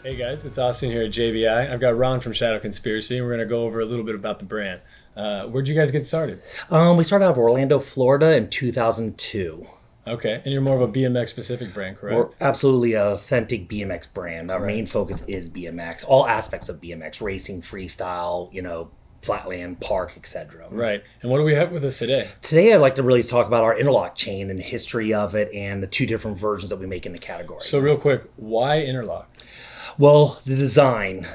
Hey guys, it's Austin here at JBI. I've got Ron from Shadow Conspiracy, and we're going to go over a little bit about the brand. Where'd you guys get started? We started out of Orlando, Florida in 2002. Okay, and you're more of a BMX specific brand, correct? We're absolutely an authentic BMX brand. Our main focus is BMX, all aspects of BMX, racing, freestyle, flatland, park, etc. Right. And what do we have with us today? Today, I'd like to really talk about our Interlock chain and the history of it and the two different versions that we make in the category. So real quick, why Interlock? Well, the design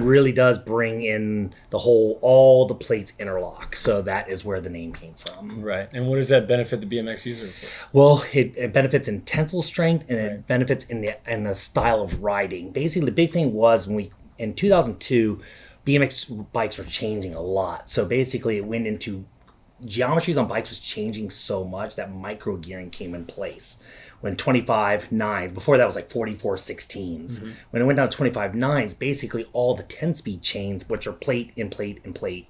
really does bring in all the plates interlock. So that is where the name came from. Right. And what does that benefit the BMX user for? Well, it benefits in tensile strength and it benefits in the style of riding. Basically, the big thing was in 2002, BMX bikes were changing a lot. So basically, it went into geometries on bikes was changing so much that micro gearing came in place. When 25 nines, before that was like 44 16s. When it went down to 25 nines, basically all the 10-speed chains, which are plate in plate in plate,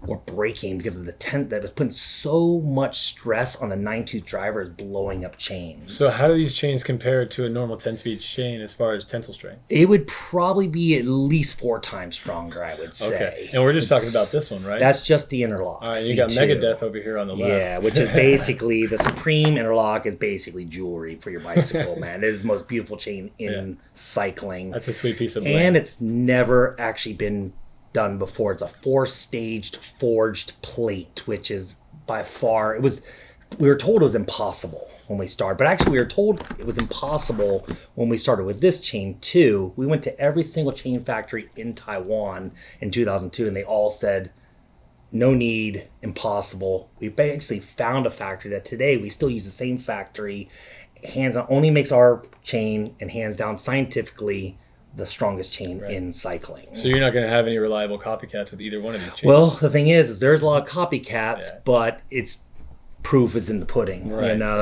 were breaking because of the 10 that was putting so much stress on the 9-tooth drivers blowing up chains. So how do these chains compare to a normal 10-speed chain as far as tensile strength? It would probably be at least 4 times stronger, I would say. Okay. And we're just talking about this one, right? That's just the Interlock. All right, you got Megadeth over here on the left. Yeah, which is basically the Supreme Interlock is basically jewelry for your bicycle, man. It is the most beautiful chain in cycling. That's a sweet piece of bling. And it's never actually been done before. It's a 4-staged forged plate, which is by far, we were told it was impossible when we started, but actually we were told it was impossible when we started with this chain too. We went to every single chain factory in Taiwan in 2002 and they all said, no need, impossible. We basically found a factory that today we still use the same factory, hands on, only makes our chain and hands down scientifically the strongest chain in cycling. So you're not going to have any reliable copycats with either one of these chains? Well, the thing is there's a lot of copycats, but it's proof is in the pudding.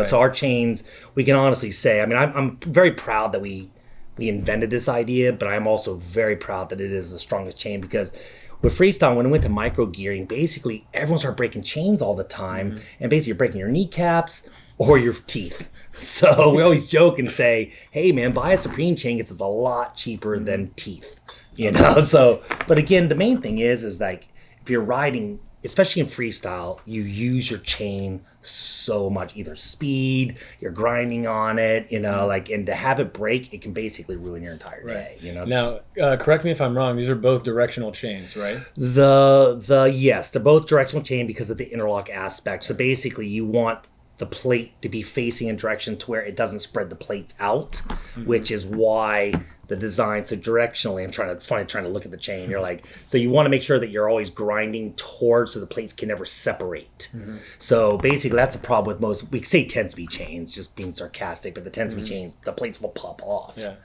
So our chains, we can honestly say, I mean, I'm very proud that we invented this idea, but I'm also very proud that it is the strongest chain because with freestyle, when it went to micro gearing, basically everyone started breaking chains all the time, and basically you're breaking your kneecaps or your teeth. So we always joke and say, hey man, buy a Supreme chain because it's a lot cheaper than teeth. So, but again, the main thing is like if you're riding, especially in freestyle, you use your chain so much, either speed, you're grinding on it, and to have it break, it can basically ruin your entire day. Now, correct me if I'm wrong. These are both directional chains, right? Yes, they're both directional chain because of the interlock aspect. So basically, you want the plate to be facing in direction to where it doesn't spread the plates out, which is why the design. So directionally, it's funny trying to look at the chain. You're like, so you want to make sure that you're always grinding towards so the plates can never separate. So basically that's a problem with most, we say 10-speed chains, just being sarcastic, but the 10-speed chains, the plates will pop off. Yeah.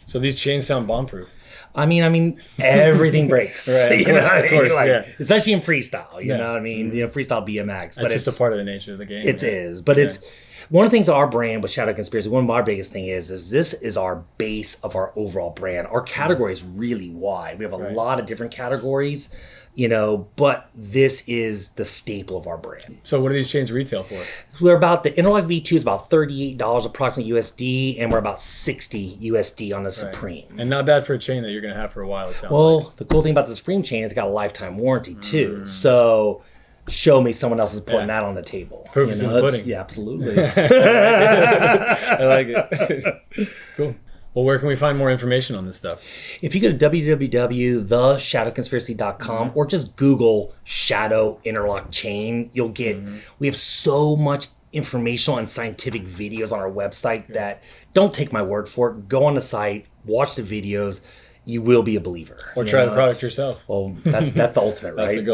So these chains sound bomb-proof. I mean, everything breaks. Right, of course, especially in freestyle. You know what I mean? Freestyle BMX. But it's just a part of the nature of the game. It is, but it's one of the things of our brand with Shadow Conspiracy. One of our biggest thing is this is our base of our overall brand. Our category is really wide. We have a lot of different categories. But this is the staple of our brand. So what do these chains retail for? We're about, the Interlock V2 is about $38 approximately USD, and we're about $60 USD on the Supreme. And not bad for a chain that you're going to have for a while, it sounds like. The cool thing about the Supreme chain is it's got a lifetime warranty too. So show me someone else is putting that on the table. Proof is in the pudding. Yeah, absolutely. I like it. Cool. Well, where can we find more information on this stuff? If you go to www.theshadowconspiracy.com or just Google Shadow Interlock Chain, you'll get, we have so much informational and scientific videos on our website that don't take my word for it. Go on the site, watch the videos. You will be a believer. Or try the product yourself. Well, that's the ultimate, right? That's the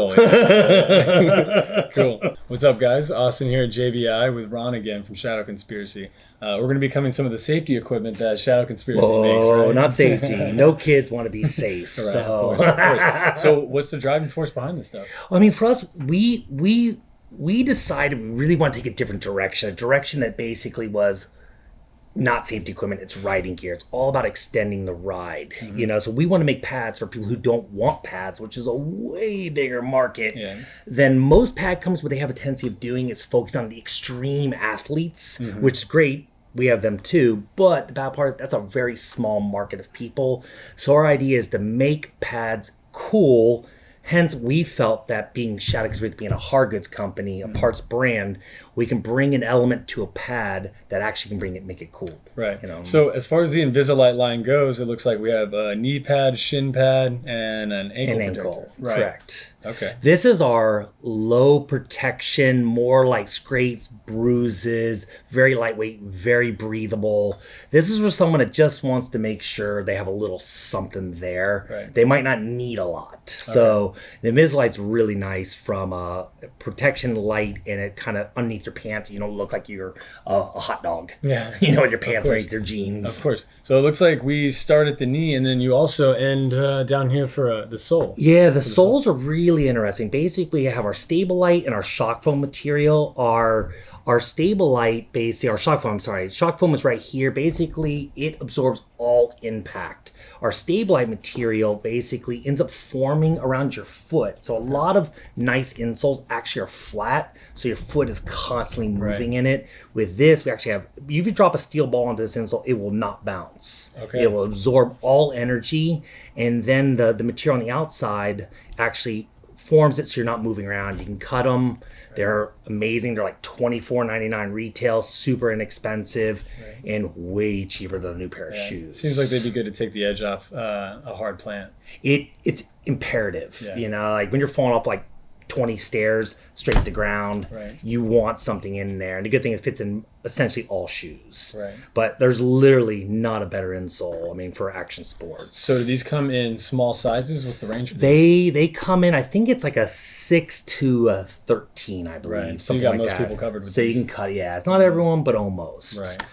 goal. Cool. What's up, guys? Austin here at JBI with Ron again from Shadow Conspiracy. We're going to be covering some of the safety equipment that Shadow Conspiracy makes, right? Oh, not safety. No kids want to be safe. Right, so. of course. So what's the driving force behind this stuff? I mean, for us, we decided we really want to take a different direction, a direction that basically was not safety equipment, it's riding gear. It's all about extending the ride, so we want to make pads for people who don't want pads, which is a way bigger market than most pad companies. What they have a tendency of doing is focus on the extreme athletes, which is great, we have them too. But the bad part is that's a very small market of people. So our idea is to make pads cool. Hence, we felt that being Shadow Conspiracy, being a hard goods company, a parts brand, we can bring an element to a pad that actually can make it cool. Right. So as far as the Invisalign line goes, it looks like we have a knee pad, shin pad, and an ankle protector. Right. Correct. Okay. This is our low protection, more like scrapes, bruises, very lightweight, very breathable. This is for someone that just wants to make sure they have a little something there. Right. They might not need a lot. So the Invisalight's really nice from a protection light, and it kind of underneath your pants, you don't look like you're a hot dog. Yeah. With your pants underneath your jeans. Of course. So it looks like we start at the knee, and then you also end down here for the sole. Yeah, the soles are really interesting. Basically, we have our Stabilite and our shock foam material. Our Stabilite, basically, shock foam is right here. Basically, it absorbs all impact. Our Stabilite material basically ends up forming around your foot. So a lot of nice insoles actually are flat, so your foot is constantly moving in it. With this, we actually have, if you drop a steel ball into this insole, it will not bounce. Okay. It will absorb all energy, and then the material on the outside actually forms it so you're not moving around. You can cut them. They're amazing. They're like $24.99 retail, super inexpensive, and way cheaper than a new pair of shoes. It seems like they'd be good to take the edge off a hard plant. It's imperative. Like when you're falling off like 20 stairs straight to the ground, you want something in there. And the good thing is it fits in essentially all shoes. Right. But there's literally not a better insole, for action sports. So do these come in small sizes? What's the range for these? They come in, I think it's like a 6 to a 13, I believe. Right. So you got most people covered with So these. you can cut, it's not everyone, but almost. Right.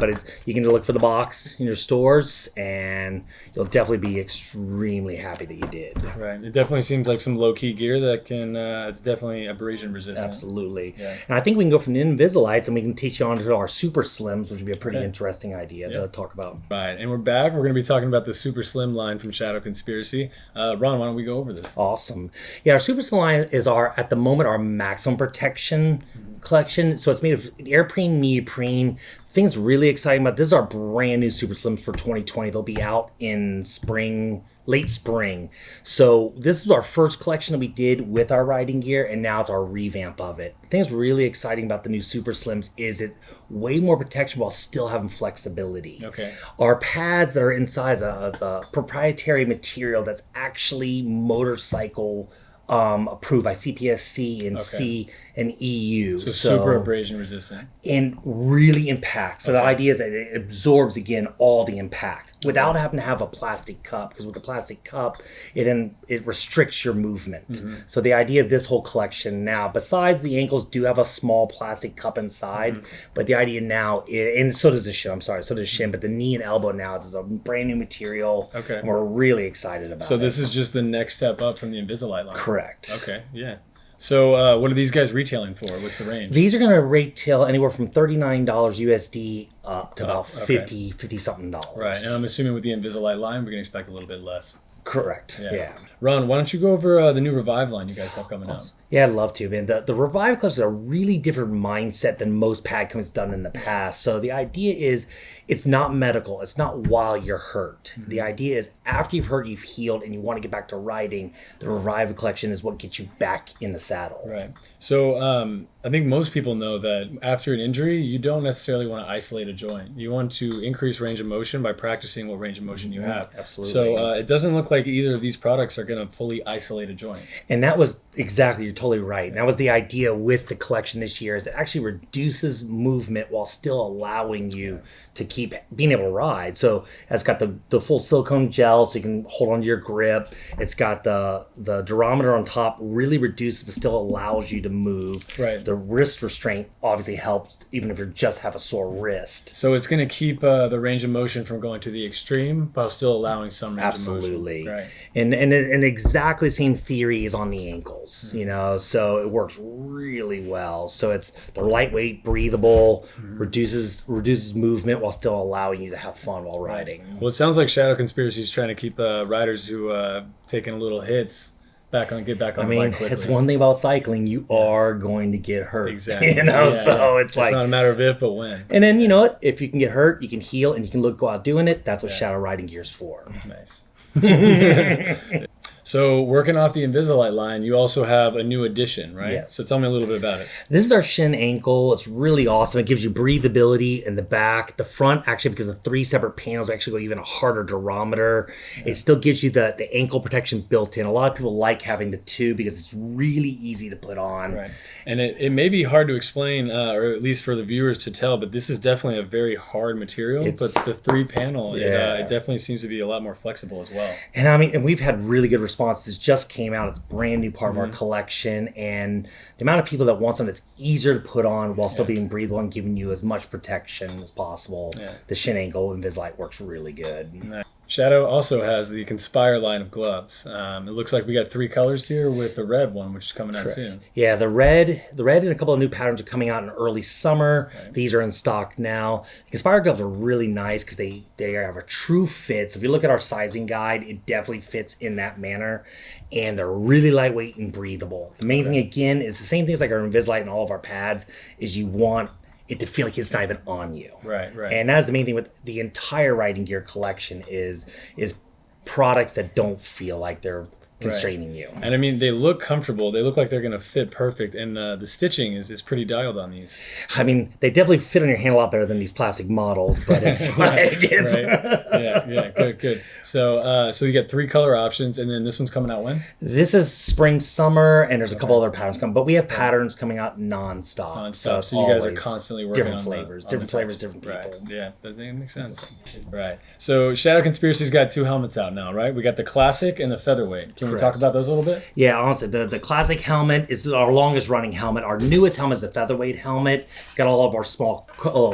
But you can look for the box in your stores, and you'll definitely be extremely happy that you did. Right. It definitely seems like some low-key gear that can, it's definitely abrasion resistant. Absolutely. Yeah. And I think we can go from the Invisalights, and we can teach you on to our Super Slims, which would be a pretty interesting idea to talk about. Right. And we're back. We're going to be talking about the Super Slim line from Shadow Conspiracy. Ron, why don't we go over this? Awesome. Yeah, our Super Slim line is at the moment, our maximum protection collection. So it's made of airprene, neoprene. Things really exciting about this is our brand new Super Slims for 2020. They'll be out in late spring. So this is our first collection that we did with our riding gear, and now it's our revamp of it. The thing that's really exciting about the new Super Slims is it's way more protection while still having flexibility. Okay. Our pads that are inside is a proprietary material that's actually motorcycle approved by CPSC and C and EU. So super abrasion resistant. And really impacts. So the idea is that it absorbs, again, all the impact without having to have a plastic cup, because with the plastic cup, it restricts your movement. So the idea of this whole collection now, besides the ankles do have a small plastic cup inside, but the idea now, and so does the shin, so does shin, but the knee and elbow now is a brand new material. Okay. And we're really excited about it. So this is just the next step up from the Invisalign line. Correct. Okay, yeah. So what are these guys retailing for? What's the range? These are going to retail anywhere from $39 USD up to about $50 something dollars. Right, and I'm assuming with the Invisalign line, we can expect a little bit less. Correct. Yeah. Ron, why don't you go over the new Revive line you guys have coming out? Yeah, I'd love to, man. The Revive collection is a really different mindset than most pad companies done in the past. So the idea is it's not medical. It's not while you're hurt. The idea is after you've hurt, you've healed, and you want to get back to riding, the Revive collection is what gets you back in the saddle. Right. So I think most people know that after an injury, you don't necessarily want to isolate a joint. You want to increase range of motion by practicing what range of motion you have. Absolutely. So it doesn't look like either of these products are going to fully isolate a joint. And that was exactly, you're totally right. And that was the idea with the collection this year, is it actually reduces movement while still allowing you to keep being able to ride. So it's got the full silicone gel so you can hold onto your grip. It's got the durometer on top, really reduced but still allows you to move. Right. The wrist restraint obviously helps even if you just have a sore wrist. So it's going to keep the range of motion from going to the extreme while still allowing some range of motion. Absolutely. Right. And exactly the same theory is on the ankles, so it works really well. So they're lightweight, breathable, reduces movement while still allowing you to have fun while riding. Well, it sounds like Shadow Conspiracy is trying to keep riders who taking little hits get back on the bike quickly. It's one thing about cycling, you are going to get hurt. Exactly. It's like, it's not a matter of if, but when. And then, you know what? If you can get hurt, you can heal, and you can go out doing it. That's what shadow riding gear is for. Nice. So working off the Invisalign line, you also have a new addition, right? Yes. So tell me a little bit about it. This is our Shin Ankle. It's really awesome. It gives you breathability in the back. The front, actually, because of 3 separate panels, we actually go even a harder durometer. Yeah. It still gives you the ankle protection built in. A lot of people like having the 2 because it's really easy to put on. Right. And it may be hard to explain, or at least for the viewers to tell, but this is definitely a very hard material. But the 3 panel, it definitely seems to be a lot more flexible as well. And I mean, and we've had really good responses. It just came out. It's a brand new part of our collection. And the amount of people that want something that's easier to put on while still being breathable and giving you as much protection as possible, the Shin Ankle Invisalign works really good. Nice. Shadow also has the Conspire line of gloves. It looks like we got 3 colors here with the red one, which is coming out soon. Yeah, the red and a couple of new patterns are coming out in early summer. Right. These are in stock now. The Conspire gloves are really nice because they have a true fit. So if you look at our sizing guide, it definitely fits in that manner. And they're really lightweight and breathable. The main thing, again, is the same things like our Invisalign and all of our pads, is you want it to feel like it's not even on you. Right. And that's the main thing with the entire riding gear collection is products that don't feel like they're constraining you. And I mean, they look comfortable. They look like they're going to fit perfect. And the stitching is pretty dialed on these. I mean, they definitely fit on your hand a lot better than these plastic models, but it's like... It's right. Good. So you get 3 color options, and then this one's coming out when? This is spring, summer, and there's a couple other patterns coming. But we have patterns coming out nonstop. So you guys are constantly working different on flavors, different people. Right. Yeah, that makes sense. Right. So Shadow Conspiracy's got 2 helmets out now, right? We got the Classic and the Featherweight. Can we talk about those a little bit? Yeah, honestly, the Classic helmet is our longest running helmet. Our newest helmet is the Featherweight helmet. It's got all of our small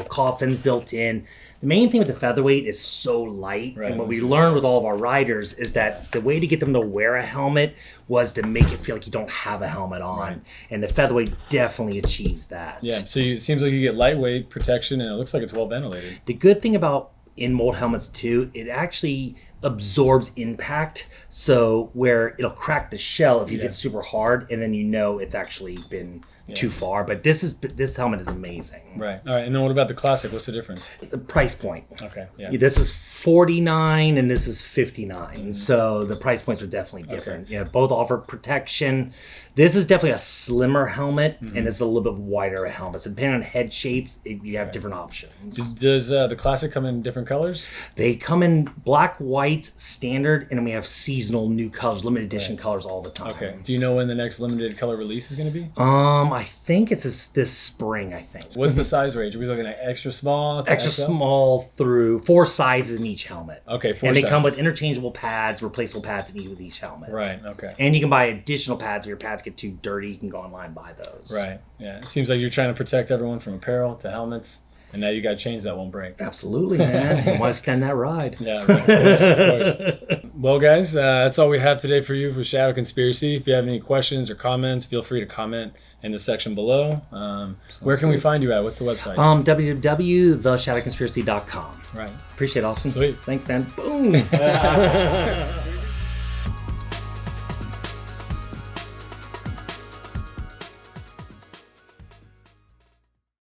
coffins built in. The main thing with the Featherweight is so light, and what we learned with all of our riders is that the way to get them to wear a helmet was to make it feel like you don't have a helmet on, and the Featherweight definitely achieves that. Yeah, so it seems like you get lightweight protection, and it looks like it's well ventilated. The good thing about in-mold helmets too, it actually absorbs impact, so where it'll crack the shell if you hit super hard, and then you know it's actually been too far. But this helmet is amazing. Right. All right. And then what about the Classic? What's the difference? The price point. Okay. Yeah. This is $49 and this is $59. So the price points are definitely different. Okay. Yeah. Both offer protection. This is definitely a slimmer helmet, and it's a little bit wider a helmet. So depending on head shapes, you have different options. Does the Classic come in different colors? They come in black, white, standard, and then we have seasonal new colors, limited edition colors all the time. Okay. Do you know when the next limited color release is going to be? I think it's this spring, I think. What's the size range? Are we looking at extra small to Extra XL? small through 4 sizes in each helmet. Okay, 4 And they sizes. come with interchangeable pads, replaceable pads with each helmet. Right, okay. And you can buy additional pads if your pads get too dirty. You can go online and buy those. Right, yeah. It seems like you're trying to protect everyone from apparel to helmets, and now you got chains that won't break. Absolutely, man. You want to extend that ride. Yeah, right. Of course. Well, guys, that's all we have today for you for Shadow Conspiracy. If you have any questions or comments, feel free to comment in the section below. Where can we find you at? What's the website? www.theshadowconspiracy.com. Right. Appreciate it, Austin. Sweet. Thanks, man. Boom.